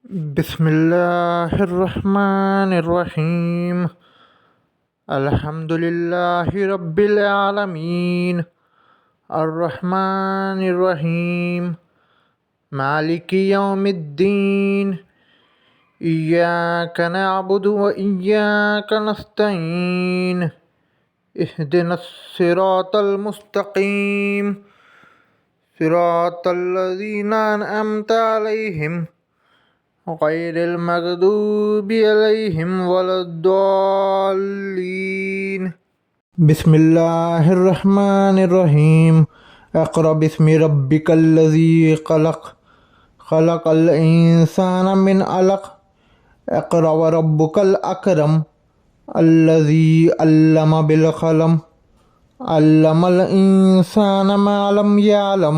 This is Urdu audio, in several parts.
بسم اللہ الرحمن الرحیم الحمد للہ رب العالمین الرحمن الرحیم مالک یوم الدین ایاک نعبد و ایاک نستعین اہدنا الصراط المستقیم صراط الذین انعمت علیہم غیر المغضوب علیہم ولا الضالین۔ بسم اللہ الرحمن الرحیم۔ اقرأ بسم ربک الذی خلق خلق الانسان من علق اقرأ وربک الاکرم الذی علم بالقلم علم الانسان ما لم يعلم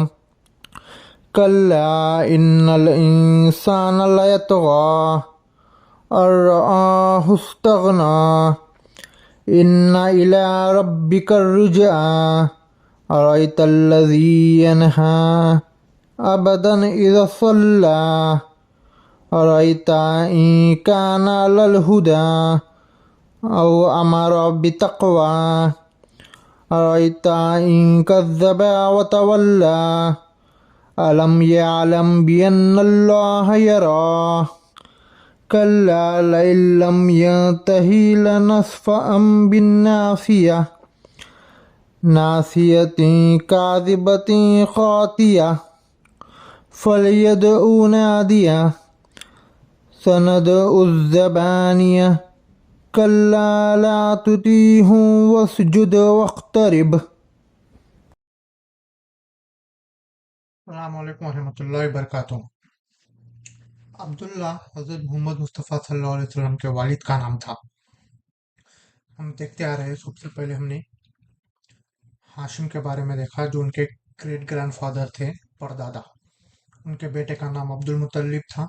كلا إن الإنسان ليطغى أن رآه استغنى إن إلى ربك الرجعى أرأيت الذي ينهى أبدا إذا صلى أرأيت إن كان على الهدى أو أمر بتقوى أرأيت إن كذب وتولى ألم يعلم بأن الله يرى كلا لئن لم ينته لنسفعا بالناصية ناصية كاذبة خاطئة فليدع ناديه سندع الزبانية كلا لا تطعه واسجد واقترب۔ السلام علیکم ورحمۃ اللہ وبرکاتہ۔ عبداللہ حضرت محمد مصطفیٰ صلی اللہ علیہ وسلم کے والد کا نام تھا۔ ہم دیکھتے آ رہے ہیں، سب سے پہلے ہم نے ہاشم کے بارے میں دیکھا جو ان کے گریٹ گرینڈ فادر تھے، پردادا۔ ان کے بیٹے کا نام عبد المطلب تھا۔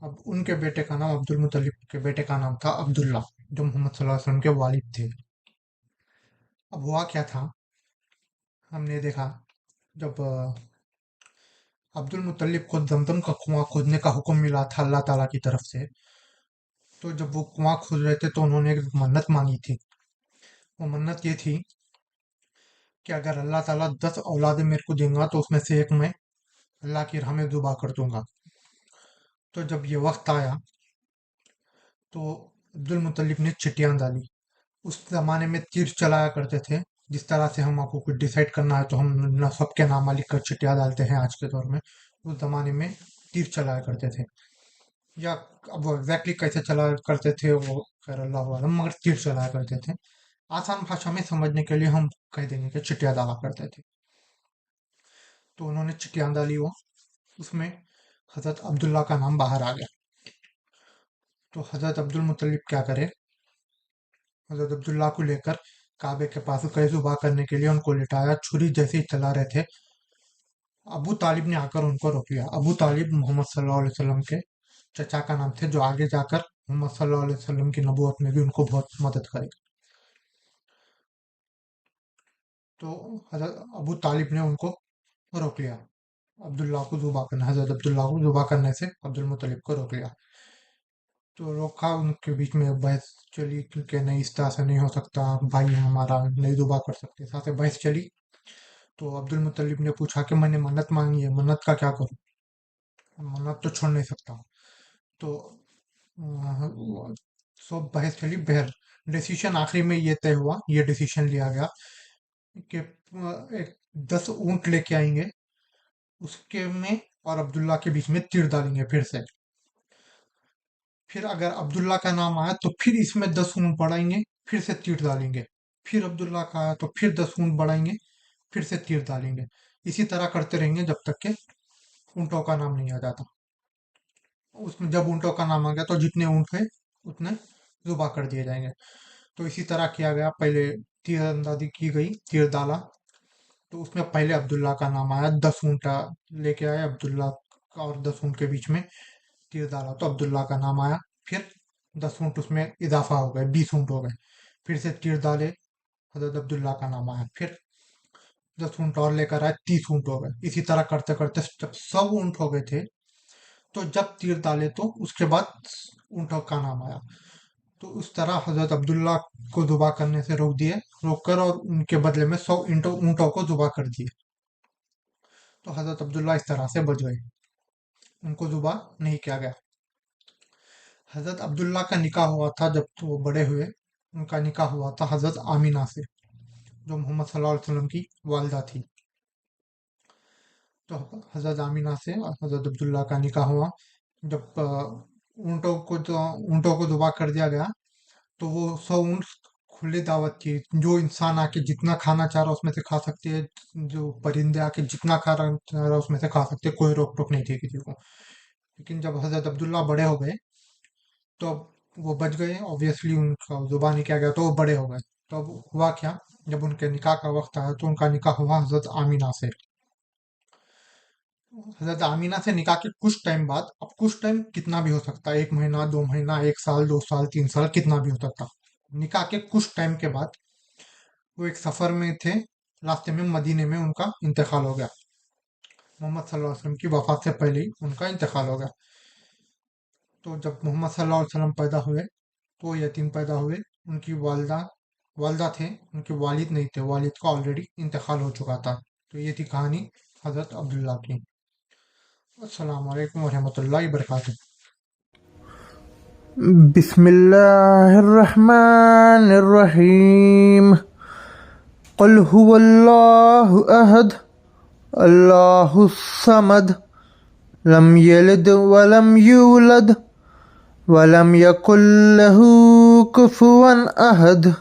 اب ان کے بیٹے کا نام عبد المطلب کے بیٹے کا نام تھا عبداللہ، جو محمد صلی اللہ علیہ وسلم کے والد تھے۔ اب ہوا کیا تھا، ہم نے دیکھا جب عبد المطلب کو زمزم کا کنواں کھودنے کا حکم ملا تھا اللہ تعالیٰ کی طرف سے، تو جب وہ کنواں کھود رہے تھے تو انہوں نے ایک منت مانگی تھی۔ وہ منت یہ تھی کہ اگر اللہ تعالیٰ 10 اولادیں میرے کو دیں گا تو اس میں سے ایک میں اللہ کی راہ میں ذبح کر دوں گا۔ تو جب یہ وقت آیا تو عبد المطلب نے چٹیاں ڈالی۔ اس زمانے میں تیر چلایا کرتے تھے، جس طرح سے ہم آپ کو کچھ ڈیسائیڈ کرنا ہے تو ہم سب کے نام لکھ کر چٹیاں ڈالتے ہیں آج کے دور میں، اس زمانے میں تیر چلایا کرتے تھے، یا اب وہ ایگزیکٹلی کیسے چلا کرتے تھے وہ خیر اللہ عالم، مگر تیر چلایا کرتے تھے۔ آسان بھاشا میں سمجھنے کے لیے ہم کہہ دیں گے کہ چٹیاں ڈالا کرتے تھے۔ تو انہوں نے چٹیاں ڈالی، وہ اس میں حضرت عبداللہ کا نام باہر آ گیا۔ تو حضرت عبد المطلب کیا کرے، حضرت عبداللہ کو لے کر کعبے کے پاس قید ذبح کرنے کے لیے ان کو لٹایا۔ چھری جیسے ہی چلا رہے تھے، ابو طالب نے آ کر ان کو روک لیا۔ ابو طالب محمد صلی اللہ علیہ وسلم کے چچا کا نام تھے، جو آگے جا کر محمد صلی اللہ علیہ وسلم کی نبوت میں بھی ان کو بہت مدد کرے۔ تو حضرت ابو طالب نے ان کو روک لیا، عبداللہ کو ذبح کرنا، حضرت عبداللہ کو ذبح کرنے سے عبد المطلب کو روک لیا۔ تو روکا، ان کے بیچ میں بحث چلی کہ نہیں، اس طرح سے نہیں ہو سکتا، بھائی ہے ہمارا، نہیں ذبح کر سکتے، ساتھ بحث چلی۔ تو عبد المطلب نے پوچھا کہ میں نے منت مانگی ہے، منت کا کیا کروں، منت تو چھوڑ نہیں سکتا ہوں۔ تو سب بحث چلی، بہر ڈیسیشن آخری میں یہ طے ہوا، یہ ڈیسیشن لیا گیا کہ ایک 10 اونٹ لے کے آئیں گے، اس کے میں اور عبداللہ کے بیچ میں تیر ڈالیں گے پھر سے۔ پھر اگر عبداللہ کا نام آیا تو پھر اس میں 10 اونٹ بڑھائیں گے، پھر سے تیر ڈالیں گے۔ پھر عبداللہ کا آیا تو پھر 10 اونٹ بڑھائیں گے، پھر سے تیر ڈالیں گے۔ اسی طرح کرتے رہیں گے جب تک کہ اونٹوں کا نام نہیں آ جاتا۔ اس میں جب اونٹوں کا نام آ گیا تو جتنے اونٹ تھے اتنے ذبح کر دیے جائیں گے۔ تو اسی طرح کیا گیا، پہلے تیر اندازی کی گئی، تیر ڈالا، تو اس میں پہلے عبداللہ کا نام آیا، 10 اونٹ لے کے آئے عبداللہ کا، اور 10 اونٹ کے بیچ میں تیر ڈالا تو عبداللہ کا نام آیا۔ پھر 10 اونٹ اس میں اضافہ ہو گئے، 20 اونٹ ہو گئے، پھر سے تیر ڈالے، حضرت عبداللہ کا نام آیا، پھر 10 اونٹ اور لے کر آئے، 30 اونٹ ہو گئے۔ اسی طرح کرتے کرتے جب 100 اونٹ ہو گئے تھے تو جب تیر ڈالے تو اس کے بعد اونٹوں کا نام آیا. تو اس طرح حضرت عبداللہ کو ذبح کرنے سے روک کر اور ان کے بدلے میں 100 اونٹوں کو ذبح کر دیے. تو حضرت عبداللہ اس طرح سے بچ گئے، ان کو ذبح نہیں کیا گیا. حضرت عبداللہ کا نکاح ہوا تھا جب تو وہ بڑے ہوئے، ان کا نکاح ہوا تھا حضرت آمینہ سے، جو محمد صلی اللہ علیہ وسلم کی والدہ تھی. تو حضرت آمینہ سے حضرت عبداللہ کا نکاح ہوا. جب اونٹوں کو ذبح کر دیا گیا تو وہ 100 اونٹ کھلی دعوت تھی. جو انسان آ کے جتنا کھانا چاہ رہا اس میں سے کھا سکتے ہیں، جو پرندے آ کے جتنا کھانا چاہ رہا اس میں سے کھا سکتے، کوئی روک ٹوک نہیں تھی کسی کو. لیکن جب حضرت عبداللہ بڑے ہو گئے تو اب وہ بچ گئے، اوبیسلی ان کا ذبح نہیں کیا گیا تو وہ بڑے ہو گئے. تو اب ہوا کیا، جب ان کے نکاح کا وقت آیا تو ان کا نکاح ہوا حضرت آمینہ سے. حضرت آمینہ سے نکاح کے کچھ ٹائم بعد، اب کچھ ٹائم کتنا بھی ہو سکتا ہے، 1 مہینہ 2 مہینہ 1 سال 2 سال 3 سال کتنا بھی ہو سکتا. نکاح کے کچھ ٹائم کے بعد وہ ایک سفر میں تھے، راستے میں مدینے میں ان کا انتقال ہو گیا. محمد صلی اللہ علیہ وسلم کی وفات سے پہلے ہی ان کا انتقال ہو گیا. تو جب محمد صلی اللہ علیہ وسلم پیدا ہوئے تو وہ یتیم پیدا ہوئے. ان کی والدہ تھے، ان کے والد نہیں تھے، والد کا آلریڈی انتقال ہو چکا تھا. تو یہ تھی کہانی حضرت عبداللہ کی. السلام علیکم ورحمۃ اللہ وبرکاتہ. بسم اللہ الرحمن الرحیم. قل هو اللہ احد اللہ الصمد لم یلد ولم یولد ولم یکن له کفوا احد.